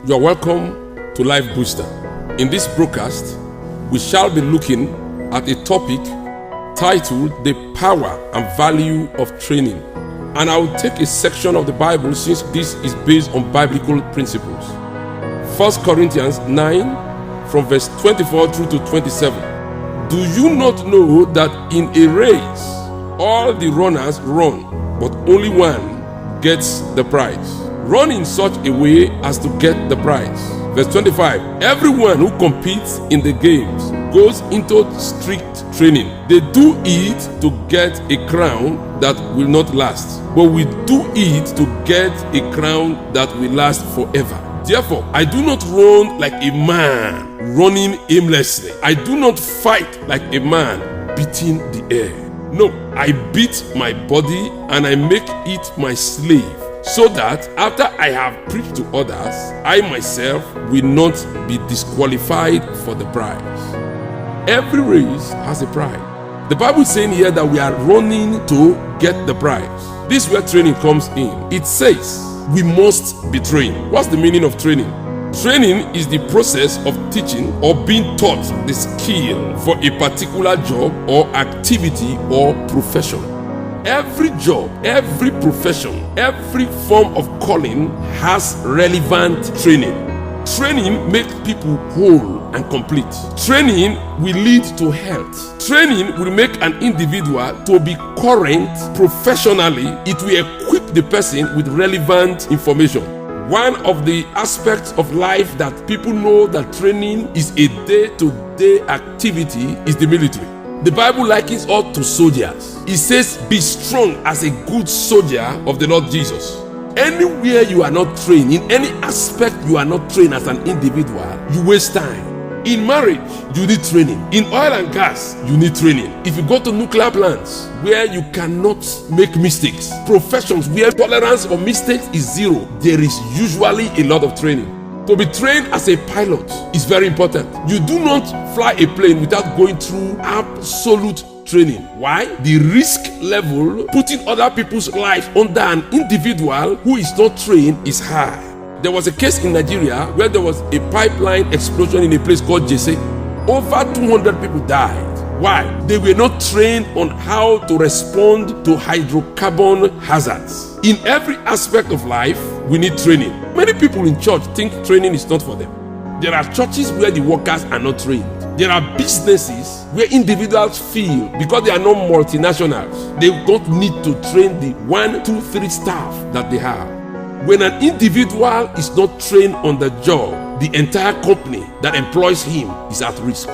You are welcome to Life Booster. In this broadcast, we shall be looking at a topic titled The Power and Value of Training. And I will take a section of the Bible since this is based on biblical principles. 1 Corinthians 9 from verse 24 through to 27. Do you not know that in a race all the runners run, but only one gets the prize? Run in such a way as to get the prize. Verse 25. Everyone who competes in the games goes into strict training. They do it to get a crown that will not last, but we do it to get a crown that will last forever. Therefore, I do not run like a man running aimlessly. I do not fight like a man beating the air. No, I beat my body and I make it my slave, so that after I have preached to others, I myself will not be disqualified for the prize. Every race has a prize. The Bible is saying here that we are running to get the prize. This is where training comes in. It says we must be trained. What's the meaning of training? Training is the process of teaching or being taught the skill for a particular job or activity or profession. Every job, every profession, every form of calling has relevant training. Training makes people whole and complete. Training will lead to health. Training will make an individual to be current professionally. It will equip the person with relevant information. One of the aspects of life that people know that training is a day-to-day activity is the military. The Bible likens us to soldiers. It says, be strong as a good soldier of the Lord Jesus. Anywhere you are not trained, in any aspect you are not trained as an individual, you waste time. In marriage, you need training. In oil and gas, you need training. If you go to nuclear plants where you cannot make mistakes, professions where tolerance for mistakes is zero, there is usually a lot of training. To be trained as a pilot is very important. You do not fly a plane without going through absolute training. Why? The risk level, putting other people's lives under an individual who is not trained, is high. There was a case in Nigeria where there was a pipeline explosion in a place called Jesse. Over 200 people died. Why? They were not trained on how to respond to hydrocarbon hazards. In every aspect of life, we need training. Many people in church think training is not for them. There are churches where the workers are not trained. There are businesses where individuals feel because they are not multinationals, they don't need to train the 1, 2, 3 staff that they have. When an individual is not trained on the job, the entire company that employs him is at risk.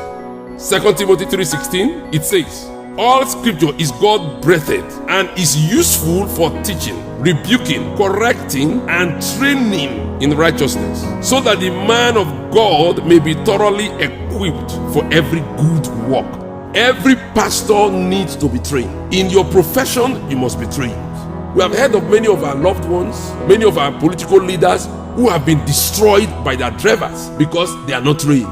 2 Timothy 3:16, it says, all scripture is God-breathed and is useful for teaching, rebuking, correcting, and training in righteousness, so that the man of God may be thoroughly equipped for every good work. Every pastor needs to be trained. In your profession, you must be trained. We have heard of many of our loved ones, many of our political leaders who have been destroyed by their drivers because they are not trained.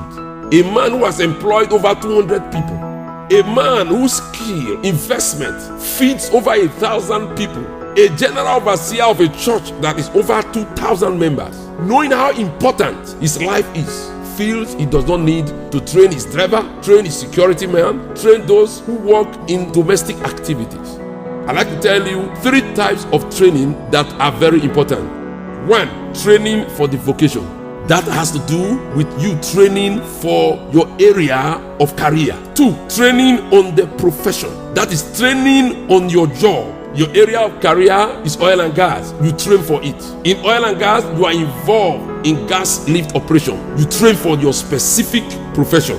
A man who has employed over 200 people, a man whose skill, investment feeds over 1,000 people, a general overseer of a church that is over 2,000 members, knowing how important his life is, feels he does not need to train his driver, train his security man, train those who work in domestic activities. I'd like to tell you 3 types of training that are very important. 1, training for the vocation. That has to do with you training for your area of career. 2, training on the profession. That is training on your job. Your area of career is oil and gas. You train for it. In oil and gas, you are involved in gas lift operation. You train for your specific profession.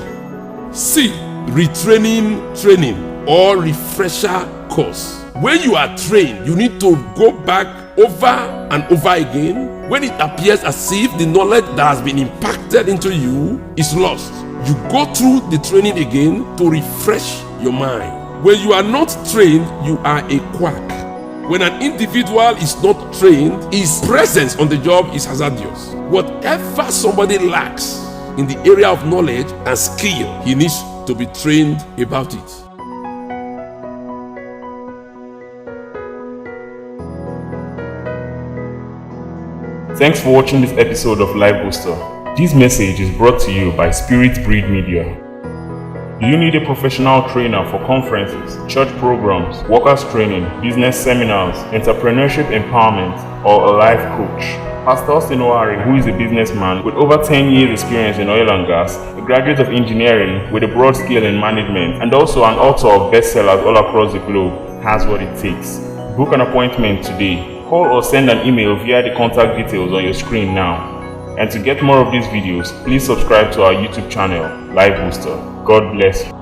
C, retraining training or refresher course. When you are trained, you need to go back over and over again. When it appears as if the knowledge that has been impacted into you is lost, you go through the training again to refresh your mind. When you are not trained, you are a quack. When an individual is not trained, his presence on the job is hazardous. Whatever somebody lacks in the area of knowledge and skill, he needs to be trained about it. Thanks for watching this episode of Life Booster. This message is brought to you by Spirit Breed Media. Do you need a professional trainer for conferences, church programs, workers training, business seminars, entrepreneurship empowerment, or a life coach? Pastor Oarhe, who is a businessman with over 10 years experience in oil and gas, a graduate of engineering with a broad skill in management, and also an author of bestsellers all across the globe, has what it takes. Book an appointment today. Call or send an email via the contact details on your screen now. And to get more of these videos, please subscribe to our YouTube channel, Life Booster. God bless you.